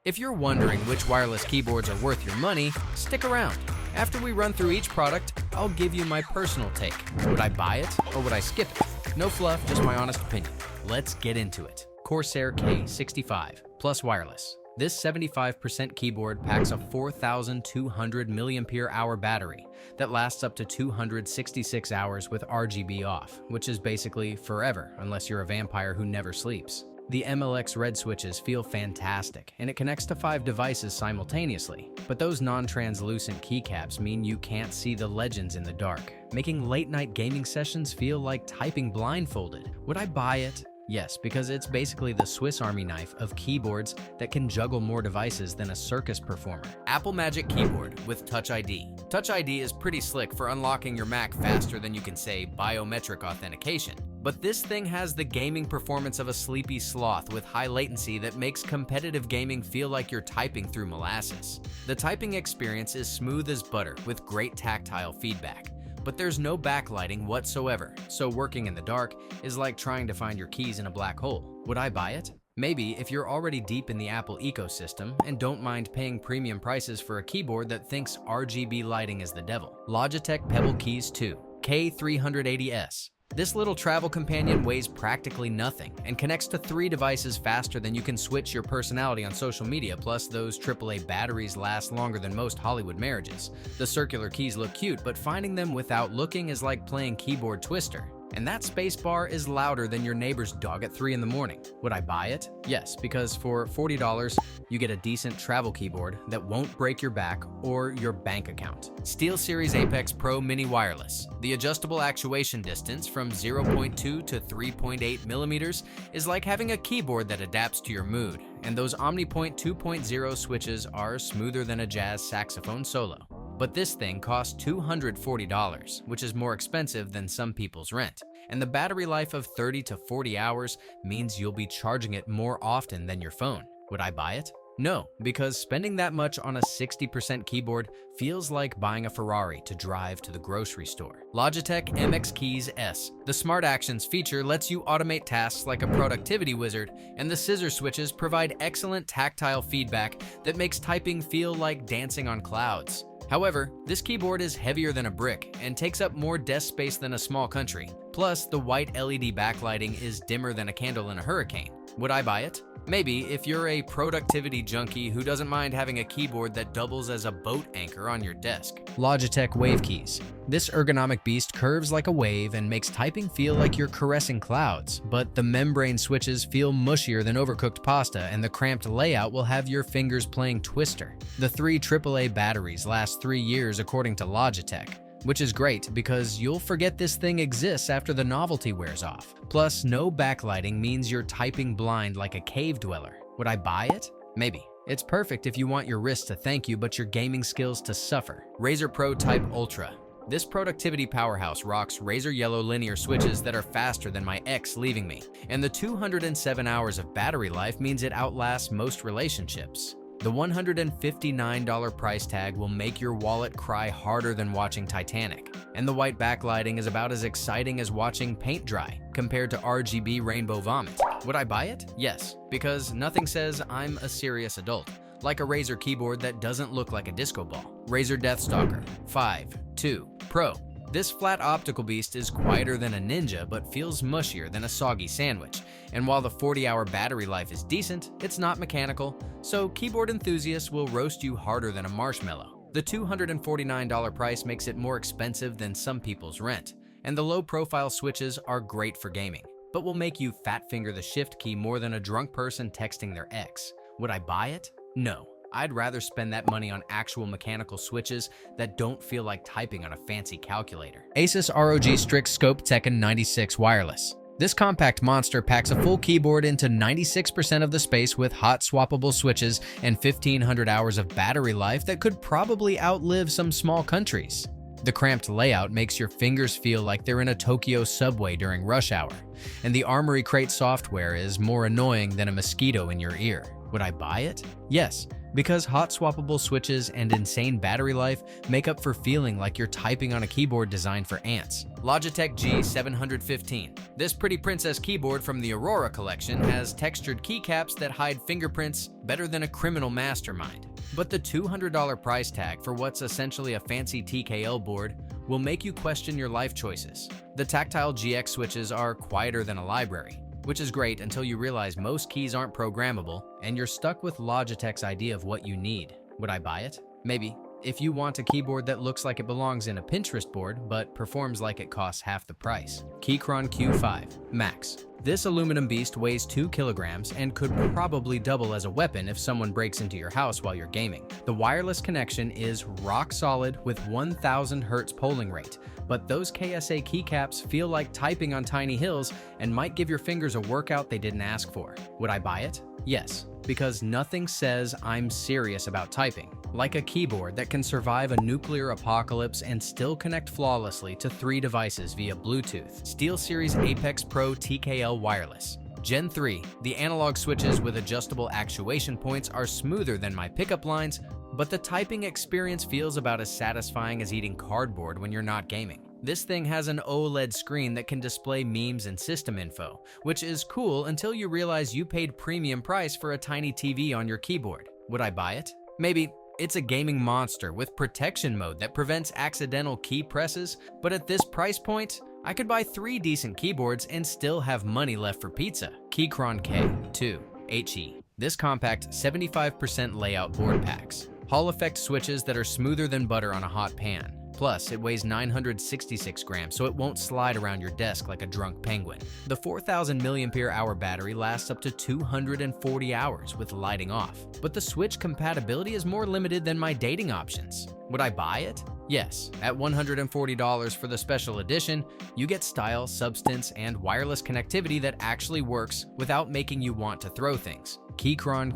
If you're wondering which wireless keyboards are worth your money, stick around. After we run through each product, I'll give you my personal take. Would I buy it or would I skip it? No fluff, just my honest opinion. Let's get into it. Corsair K65 Plus Wireless. This 75% keyboard packs a 4,200 mAh battery that lasts up to 266 hours with RGB off, which is basically forever unless you're a vampire who never sleeps. The MLX red switches feel fantastic, and it connects to 5 devices simultaneously, but those non-translucent keycaps mean you can't see the legends in the dark, making late-night gaming sessions feel like typing blindfolded. Would I buy it? Yes, because it's basically the Swiss Army knife of keyboards that can juggle more devices than a circus performer. Apple Magic Keyboard with Touch ID. Touch ID is pretty slick for unlocking your Mac faster than you can say biometric authentication. But this thing has the gaming performance of a sleepy sloth with high latency that makes competitive gaming feel like you're typing through molasses. The typing experience is smooth as butter with great tactile feedback. But there's no backlighting whatsoever, so working in the dark is like trying to find your keys in a black hole. Would I buy it? Maybe if you're already deep in the Apple ecosystem and don't mind paying premium prices for a keyboard that thinks RGB lighting is the devil. Logitech Pebble Keys 2 K380S. This little travel companion weighs practically nothing and connects to 3 devices faster than you can switch your personality on social media, plus those AAA batteries last longer than most Hollywood marriages. The circular keys look cute, but finding them without looking is like playing keyboard twister. And that spacebar is louder than your neighbor's dog at 3 in the morning. Would I buy it? Yes, because for $40, you get a decent travel keyboard that won't break your back or your bank account. SteelSeries Apex Pro Mini Wireless. The adjustable actuation distance from 0.2 to 3.8 millimeters is like having a keyboard that adapts to your mood, and those OmniPoint 2.0 switches are smoother than a jazz saxophone solo. But this thing costs $240, which is more expensive than some people's rent. And the battery life of 30 to 40 hours means you'll be charging it more often than your phone. Would I buy it? No, because spending that much on a 60% keyboard feels like buying a Ferrari to drive to the grocery store. Logitech MX Keys S. The Smart Actions feature lets you automate tasks like a productivity wizard, and the scissor switches provide excellent tactile feedback that makes typing feel like dancing on clouds. However, this keyboard is heavier than a brick and takes up more desk space than a small country. Plus, the white LED backlighting is dimmer than a candle in a hurricane. Would I buy it? Maybe if you're a productivity junkie who doesn't mind having a keyboard that doubles as a boat anchor on your desk. Logitech Wave Keys. This ergonomic beast curves like a wave and makes typing feel like you're caressing clouds, but the membrane switches feel mushier than overcooked pasta, and the cramped layout will have your fingers playing Twister. The 3 AAA batteries last 3 years according to Logitech, which is great because you'll forget this thing exists after the novelty wears off. Plus, no backlighting means you're typing blind like a cave dweller. Would I buy it? Maybe. It's perfect if you want your wrist to thank you but your gaming skills to suffer. Razer Pro Type Ultra. This productivity powerhouse rocks Razer yellow linear switches that are faster than my ex leaving me, and the 207 hours of battery life means it outlasts most relationships. The $159 price tag will make your wallet cry harder than watching Titanic, and the white backlighting is about as exciting as watching paint dry compared to RGB rainbow vomit. Would I buy it? Yes, because nothing says I'm a serious adult like a Razer keyboard that doesn't look like a disco ball. Razer DeathStalker V2 Pro. This flat optical beast is quieter than a ninja but feels mushier than a soggy sandwich. And while the 40-hour battery life is decent, it's not mechanical, so keyboard enthusiasts will roast you harder than a marshmallow. The $249 price makes it more expensive than some people's rent, and the low-profile switches are great for gaming, but will make you fat-finger the shift key more than a drunk person texting their ex. Would I buy it? No. I'd rather spend that money on actual mechanical switches that don't feel like typing on a fancy calculator. ASUS ROG Strix Scope Tekken 96 Wireless. This compact monster packs a full keyboard into 96% of the space with hot swappable switches and 1,500 hours of battery life that could probably outlive some small countries. The cramped layout makes your fingers feel like they're in a Tokyo subway during rush hour, and the Armory Crate software is more annoying than a mosquito in your ear. Would I buy it? Yes, Because hot swappable switches and insane battery life make up for feeling like you're typing on a keyboard designed for ants. Logitech G715. This pretty princess keyboard from the Aurora collection has textured keycaps that hide fingerprints better than a criminal mastermind. But the $200 price tag for what's essentially a fancy TKL board will make you question your life choices. The tactile GX switches are quieter than a library, which is great until you realize most keys aren't programmable and you're stuck with Logitech's idea of what you need. Would I buy it? Maybe. If you want a keyboard that looks like it belongs in a Pinterest board but performs like it costs half the price. Keychron Q5 Max. This aluminum beast weighs 2 kilograms and could probably double as a weapon if someone breaks into your house while you're gaming. The wireless connection is rock solid with 1000 Hz polling rate, but those KSA keycaps feel like typing on tiny hills and might give your fingers a workout they didn't ask for. Would I buy it? Yes, because nothing says I'm serious about typing like a keyboard that can survive a nuclear apocalypse and still connect flawlessly to 3 devices via Bluetooth. SteelSeries Apex Pro TKL Wireless. Gen 3, the analog switches with adjustable actuation points are smoother than my pickup lines, but the typing experience feels about as satisfying as eating cardboard when you're not gaming. This thing has an OLED screen that can display memes and system info, which is cool until you realize you paid premium price for a tiny TV on your keyboard. Would I buy it? Maybe. It's a gaming monster with protection mode that prevents accidental key presses, but at this price point, I could buy 3 decent keyboards and still have money left for pizza. Keychron K2 HE. This compact 75% layout board packs Hall effect switches that are smoother than butter on a hot pan. Plus, it weighs 966 grams, so it won't slide around your desk like a drunk penguin. The 4000 mAh battery lasts up to 240 hours with lighting off, but the Switch compatibility is more limited than my dating options. Would I buy it? Yes. At $140 for the special edition, you get style, substance, and wireless connectivity that actually works without making you want to throw things. Keychron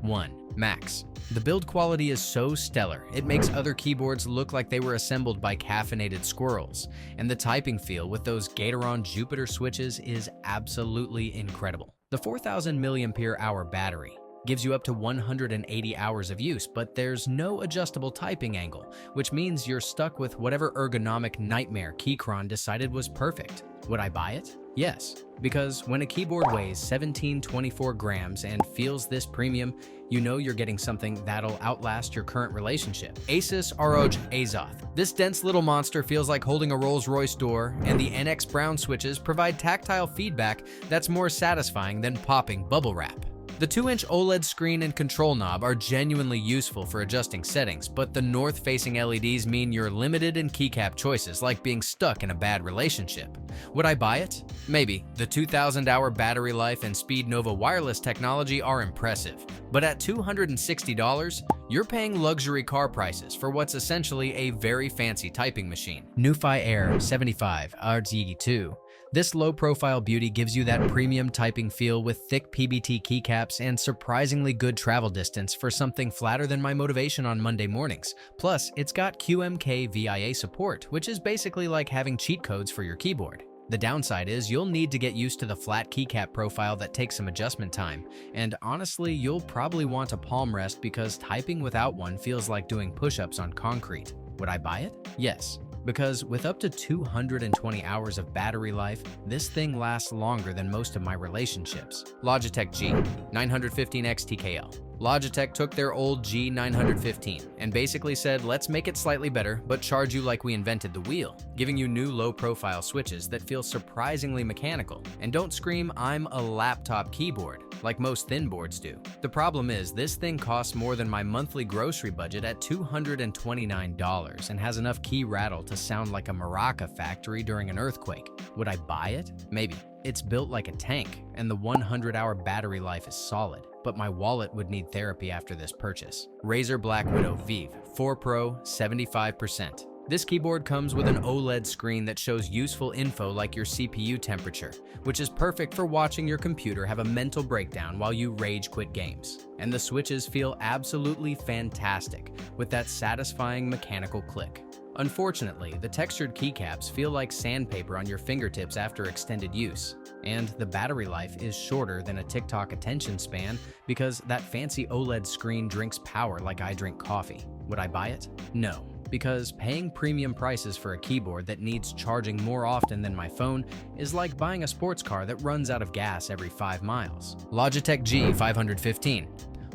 Q1 Max. The build quality is so stellar, it makes other keyboards look like they were assembled by caffeinated squirrels, and the typing feel with those Gateron Jupiter switches is absolutely incredible. The 4000 mAh battery gives you up to 180 hours of use, but there's no adjustable typing angle, which means you're stuck with whatever ergonomic nightmare Keychron decided was perfect. Would I buy it? Yes, because when a keyboard weighs 1724 grams and feels this premium, you know you're getting something that'll outlast your current relationship. ASUS ROG Azoth. This dense little monster feels like holding a Rolls-Royce door, and the NX Brown switches provide tactile feedback that's more satisfying than popping bubble wrap. The 2-inch OLED screen and control knob are genuinely useful for adjusting settings, but the north-facing LEDs mean you're limited in keycap choices, like being stuck in a bad relationship. Would I buy it? Maybe. The 2000-hour battery life and Speed Nova wireless technology are impressive, but at $260, you're paying luxury car prices for what's essentially a very fancy typing machine. NuPhy Air75 V2. This low-profile beauty gives you that premium typing feel with thick PBT keycaps and surprisingly good travel distance for something flatter than my motivation on Monday mornings. Plus, it's got QMK VIA support, which is basically like having cheat codes for your keyboard. The downside is you'll need to get used to the flat keycap profile that takes some adjustment time, and honestly, you'll probably want a palm rest because typing without one feels like doing push-ups on concrete. Would I buy it? Yes. Because with up to 220 hours of battery life, this thing lasts longer than most of my relationships. Logitech G915 X TKL. Logitech took their old G915 and basically said, let's make it slightly better, but charge you like we invented the wheel, giving you new low-profile switches that feel surprisingly mechanical and don't scream, I'm a laptop keyboard, like most thin boards do. The problem is, this thing costs more than my monthly grocery budget at $229 and has enough key rattle to sound like a maraca factory during an earthquake. Would I buy it? Maybe. It's built like a tank, and the 100-hour battery life is solid, but my wallet would need therapy after this purchase. Razer BlackWidow V4 Pro 75%. This keyboard comes with an OLED screen that shows useful info like your CPU temperature, which is perfect for watching your computer have a mental breakdown while you rage quit games. And the switches feel absolutely fantastic with that satisfying mechanical click. Unfortunately, the textured keycaps feel like sandpaper on your fingertips after extended use, and the battery life is shorter than a TikTok attention span because that fancy OLED screen drinks power like I drink coffee. Would I buy it? No, because paying premium prices for a keyboard that needs charging more often than my phone is like buying a sports car that runs out of gas every 5 miles. Logitech G515.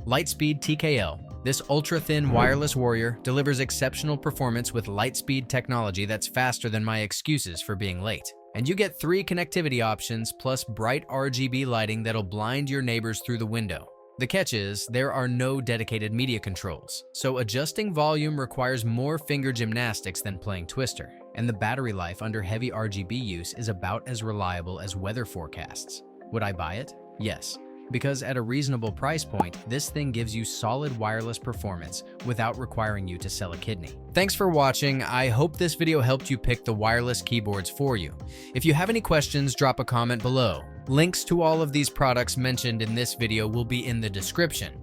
Lightspeed TKL. This ultra-thin wireless warrior delivers exceptional performance with Lightspeed technology that's faster than my excuses for being late. And you get 3 connectivity options plus bright RGB lighting that'll blind your neighbors through the window. The catch is, there are no dedicated media controls, so adjusting volume requires more finger gymnastics than playing Twister. And the battery life under heavy RGB use is about as reliable as weather forecasts. Would I buy it? Yes. Because at a reasonable price point, this thing gives you solid wireless performance without requiring you to sell a kidney. Thanks for watching. I hope this video helped you pick the wireless keyboards for you. If you have any questions, drop a comment below. Links to all of these products mentioned in this video will be in the description.